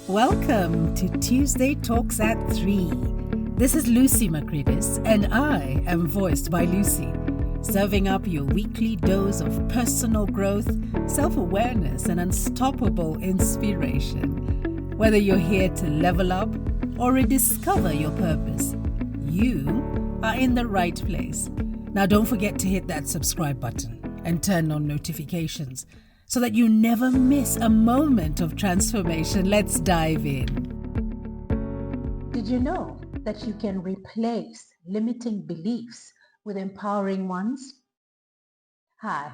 Welcome to Tuesday Talks at 3. This is Lucy Macridis, and I am voiced by Lucy, serving up your weekly dose of personal growth, self-awareness, and unstoppable inspiration. Whether you're here to level up or rediscover your purpose, you are in the right place. Now don't forget to hit that subscribe button and turn on notifications so that you never miss a moment of transformation. Let's dive in. Did you know that you can replace limiting beliefs with empowering ones? Hi,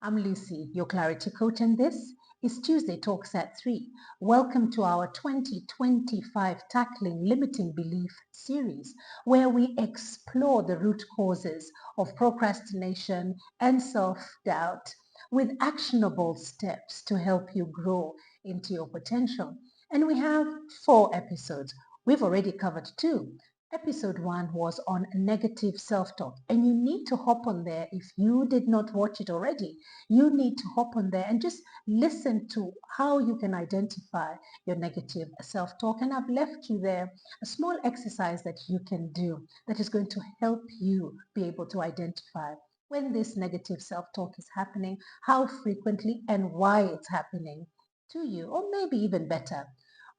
I'm Lucy, your clarity coach, and this is Tuesday Talks at 3. Welcome to our 2025 Tackling Limiting Belief series, where we explore the root causes of procrastination and self-doubt with actionable steps to help you grow into your potential. And we have 4 episodes. We've already covered 2. Episode 1 was on negative self-talk, and you need to hop on there. If you did not watch it already, you need to hop on there and just listen to how you can identify your negative self-talk. And I've left you there a small exercise that you can do that is going to help you be able to identify when this negative self-talk is happening, how frequently, and why it's happening to you, or maybe even better,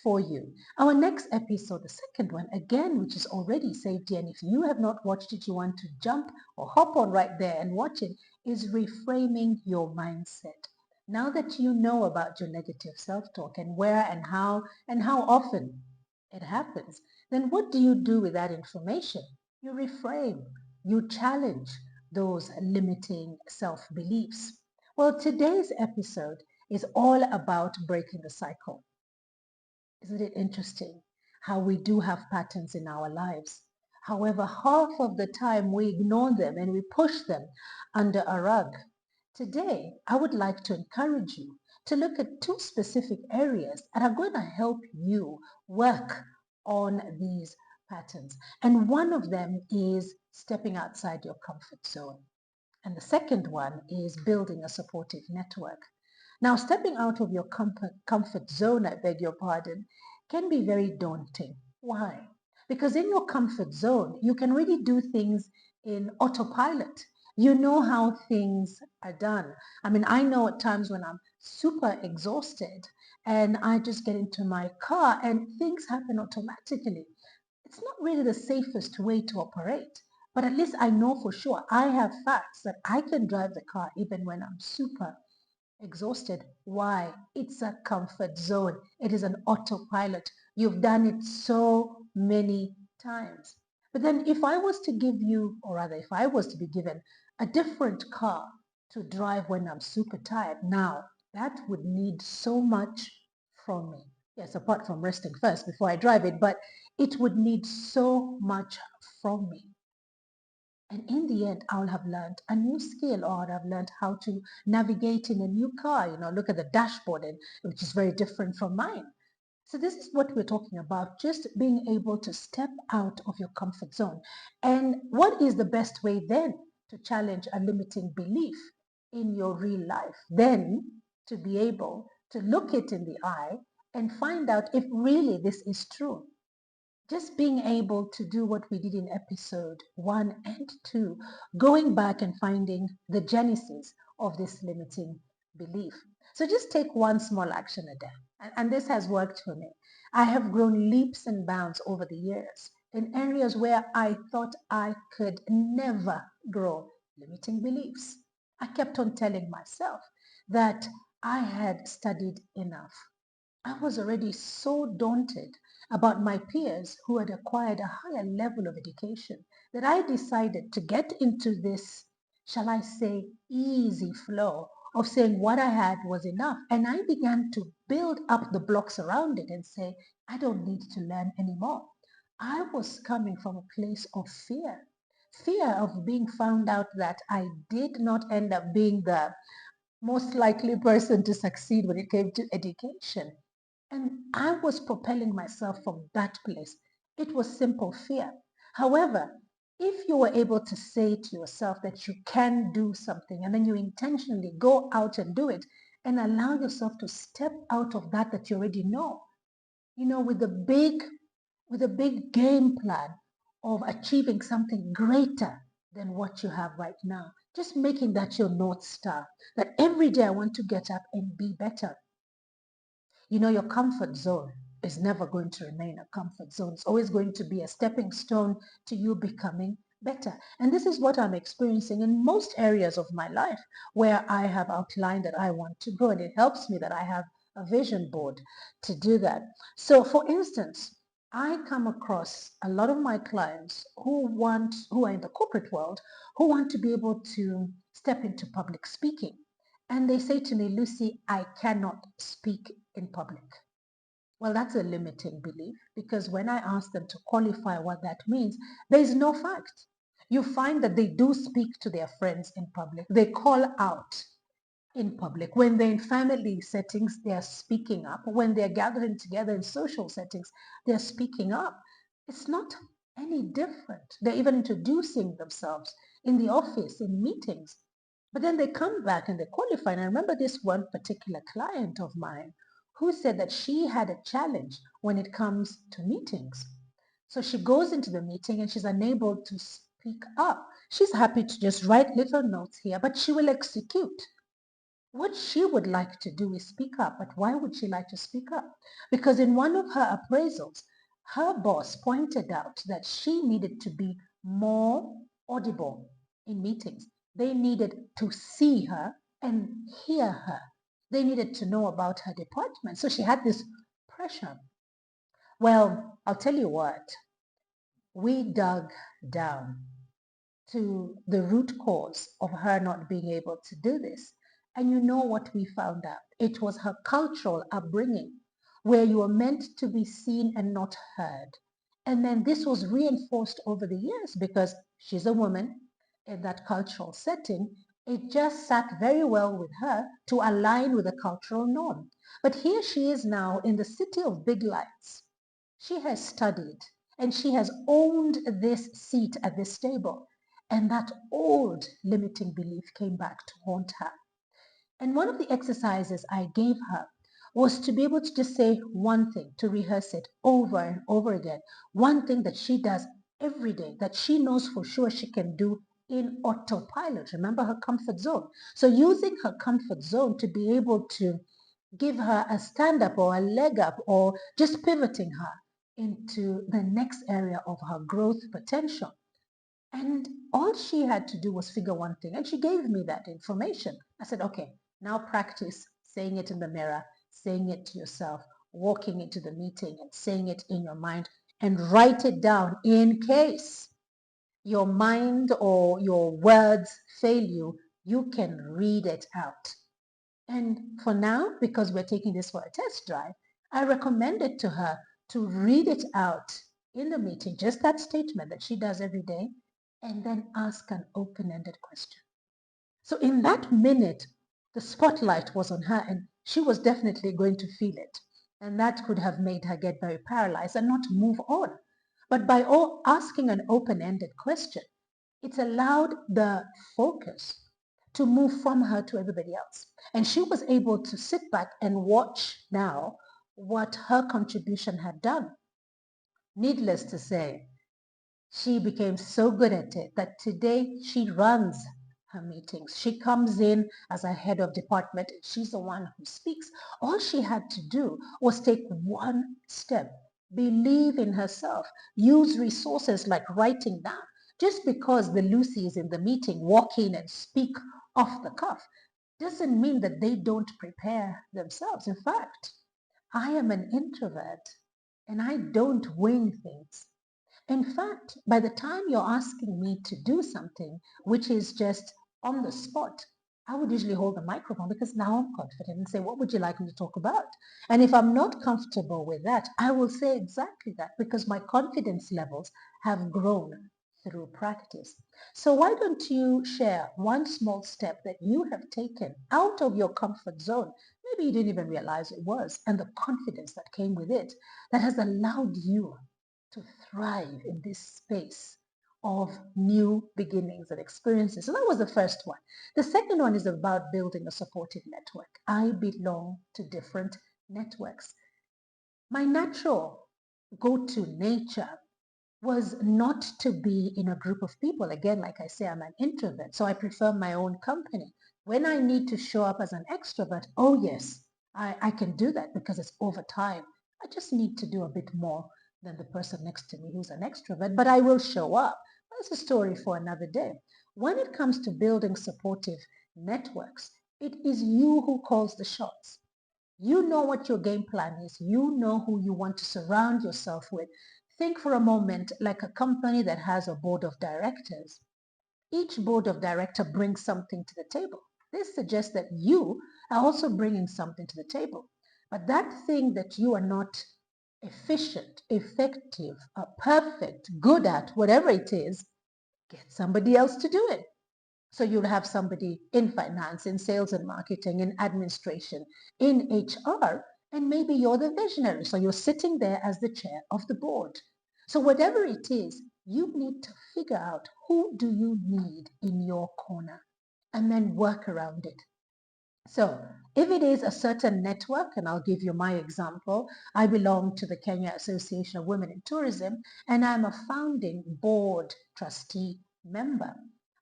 for you. Our next episode, the second one, again, which is already saved here, and if you have not watched it, you want to jump or hop on right there and watch it, is reframing your mindset. Now that you know about your negative self-talk and where and how often it happens, then what do you do with that information? You reframe, you challenge those limiting self-beliefs. Well, today's episode is all about breaking the cycle. Isn't it interesting how we do have patterns in our lives? However, half of the time we ignore them and we push them under a rug. Today, I would like to encourage you to look at 2 specific areas that are going to help you work on these patterns. And one of them is stepping outside your comfort zone. And the second one is building a supportive network. Now, stepping out of your comfort zone, I beg your pardon, can be very daunting. Why? Because in your comfort zone, you can really do things in autopilot. You know how things are done. I mean, I know at times when I'm super exhausted and I just get into my car and things happen automatically. It's not really the safest way to operate, but at least I know for sure I have facts that I can drive the car even when I'm super exhausted. Why? It's a comfort zone. It is an autopilot. You've done it so many times. But then if I was to give you, or rather if I was to be given a different car to drive when I'm super tired, now that would need so much from me. Yes, apart from resting first before I drive it, but it would need so much from me. And in the end, I'll have learned a new skill, or I'll have learned how to navigate in a new car, look at the dashboard, and which is very different from mine. So this is what we're talking about, just being able to step out of your comfort zone. And what is the best way then to challenge a limiting belief in your real life? Then to be able to look it in the eye and find out if really this is true. Just being able to do what we did in episode 1 and 2, going back and finding the genesis of this limiting belief. So just take one small action a day. And this has worked for me. I have grown leaps and bounds over the years in areas where I thought I could never grow. Limiting beliefs. I kept on telling myself that I had studied enough. I was already so daunted about my peers who had acquired a higher level of education that I decided to get into this, shall I say, easy flow of saying what I had was enough. And I began to build up the blocks around it and say, I don't need to learn anymore. I was coming from a place of fear. Fear of being found out that I did not end up being the most likely person to succeed when it came to education. And I was propelling myself from that place. It was simple fear. However, if you were able to say to yourself that you can do something and then you intentionally go out and do it and allow yourself to step out of that you already know, with a big game plan of achieving something greater than what you have right now. Just making that your North Star, that every day I want to get up and be better. Your comfort zone is never going to remain a comfort zone. It's always going to be a stepping stone to you becoming better. And this is what I'm experiencing in most areas of my life where I have outlined that I want to grow. And it helps me that I have a vision board to do that. So for instance, I come across a lot of my clients who are in the corporate world, who want to be able to step into public speaking. And they say to me, Lucy, I cannot speak in public. Well, that's a limiting belief because when I ask them to qualify what that means, there is no fact. You find that they do speak to their friends in public. They call out in public. When they're in family settings, they're speaking up. When they're gathering together in social settings, they're speaking up. It's not any different. They're even introducing themselves in the office, in meetings. But then they come back and they qualify. And I remember this one particular client of mine who said that she had a challenge when it comes to meetings. So she goes into the meeting and she's unable to speak up. She's happy to just write little notes here, but she will execute. What she would like to do is speak up, but why would she like to speak up? Because in one of her appraisals, her boss pointed out that she needed to be more audible in meetings. They needed to see her and hear her. They needed to know about her department. So she had this pressure. Well, I'll tell you what, we dug down to the root cause of her not being able to do this. And you know what we found out? It was her cultural upbringing, where you were meant to be seen and not heard. And then this was reinforced over the years because she's a woman in that cultural setting. It just sat very well with her to align with the cultural norm. But here she is now in the city of big lights. She has studied and she has owned this seat at this table. And that old limiting belief came back to haunt her. And one of the exercises I gave her was to be able to just say one thing, to rehearse it over and over again. One thing that she does every day that she knows for sure she can do in autopilot. Remember her comfort zone. So using her comfort zone to be able to give her a stand up or a leg up or just pivoting her into the next area of her growth potential. And all she had to do was figure one thing. And she gave me that information. I said, okay, now practice saying it in the mirror, saying it to yourself, walking into the meeting and saying it in your mind, and write it down in case your mind or your words fail you, you can read it out. And for now, because we're taking this for a test drive, I recommended to her to read it out in the meeting, just that statement that she does every day, and then ask an open-ended question. So in that minute, the spotlight was on her and she was definitely going to feel it. And that could have made her get very paralyzed and not move on. But by asking an open-ended question, it's allowed the focus to move from her to everybody else. And she was able to sit back and watch now what her contribution had done. Needless to say, she became so good at it that today she runs her meetings. She comes in as a head of department and she's the one who speaks. All she had to do was take one step, believe in herself, use resources like writing down. Just because the Lucy is in the meeting, walk in and speak off the cuff doesn't mean that they don't prepare themselves. In fact, I am an introvert and I don't wing things. In fact, by the time you're asking me to do something, which is just on the spot, I would usually hold the microphone because now I'm confident and say, what would you like me to talk about? And if I'm not comfortable with that, I will say exactly that because my confidence levels have grown through practice. So why don't you share one small step that you have taken out of your comfort zone? Maybe you didn't even realize it was, and the confidence that came with it that has allowed you to thrive in this space of new beginnings and experiences. So that was the first one. The second one is about building a supportive network. I belong to different networks. My natural go-to nature was not to be in a group of people. Again, like I say, I'm an introvert, so I prefer my own company. When I need to show up as an extrovert, oh yes, I can do that because it's over time. I just need to do a bit more than the person next to me who's an extrovert, but I will show up. That's a story for another day. When it comes to building supportive networks, it is you who calls the shots. You know what your game plan is. You know who you want to surround yourself with. Think for a moment like a company that has a board of directors. Each board of director brings something to the table. This suggests that you are also bringing something to the table. But that thing that you are not efficient, effective, perfect, good at, whatever it is, get somebody else to do it. So you'll have somebody in finance, in sales and marketing, in administration, in HR, and maybe you're the visionary. So you're sitting there as the chair of the board. So whatever it is, you need to figure out who do you need in your corner and then work around it. So if it is a certain network, and I'll give you my example, I belong to the Kenya Association of Women in Tourism, and I'm a founding board trustee member.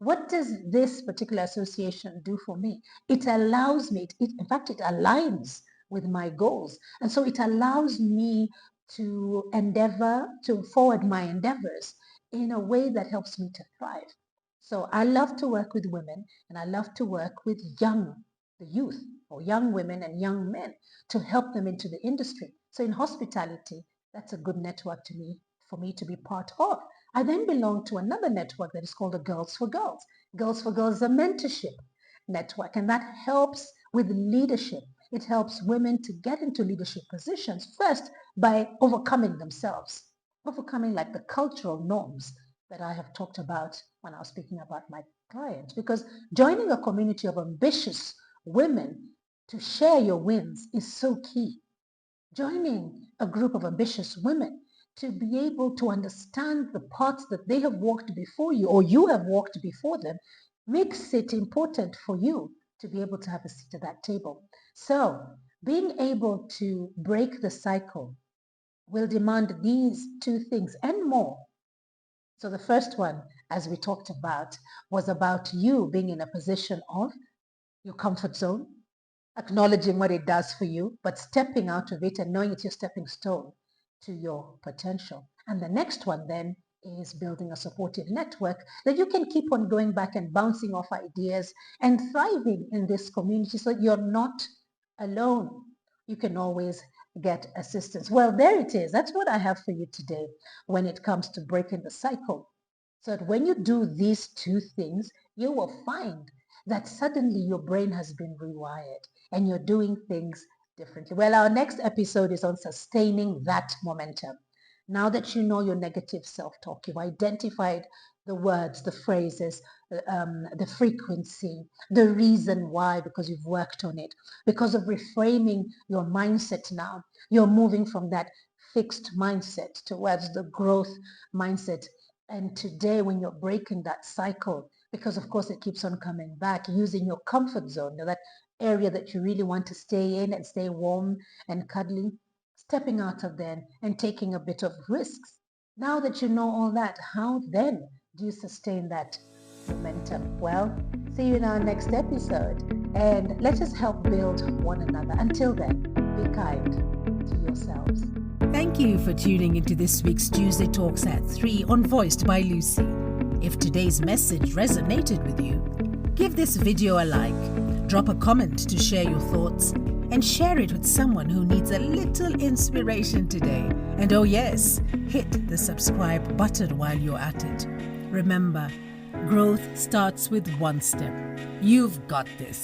What does this particular association do for me? It allows me, in fact, it aligns with my goals. And so it allows me to endeavor, to forward my endeavors in a way that helps me to thrive. So I love to work with women, and I love to work with the youth, or young women and young men, to help them into the industry. So in hospitality, that's a good network to me, for me to be part of. I then belong to another network that is called the Girls for Girls. Girls for Girls is a mentorship network, and that helps with leadership. It helps women to get into leadership positions first by overcoming themselves, overcoming like the cultural norms that I have talked about when I was speaking about my clients. Because joining a community of ambitious women to share your wins is so key. Joining a group of ambitious women to be able to understand the paths that they have walked before you, or you have walked before them, makes it important for you to be able to have a seat at that table. So being able to break the cycle will demand these two things and more. So the first one, as we talked about, was about you being in a position of your comfort zone, acknowledging what it does for you, but stepping out of it and knowing it's your stepping stone to your potential. And the next one then is building a supportive network that you can keep on going back and bouncing off ideas and thriving in this community so you're not alone. You can always get assistance. Well, there it is. That's what I have for you today when it comes to breaking the cycle. So that when you do these two things, you will find that suddenly your brain has been rewired and you're doing things differently. Well, our next episode is on sustaining that momentum. Now that you know your negative self-talk, you've identified the words, the phrases, the frequency, the reason why, because you've worked on it. Because of reframing your mindset now, you're moving from that fixed mindset towards the growth mindset. And today, when you're breaking that cycle, because of course it keeps on coming back, using your comfort zone, that area that you really want to stay in and stay warm and cuddly, stepping out of there and taking a bit of risks. Now that you know all that, how then do you sustain that momentum? Well, see you in our next episode, and let us help build one another. Until then, be kind to yourselves. Thank you for tuning into this week's Tuesday Talks at 3 on Voiced by Lucy. If today's message resonated with you, give this video a like, drop a comment to share your thoughts, and share it with someone who needs a little inspiration today. And oh yes, hit the subscribe button while you're at it. Remember, growth starts with one step. You've got this.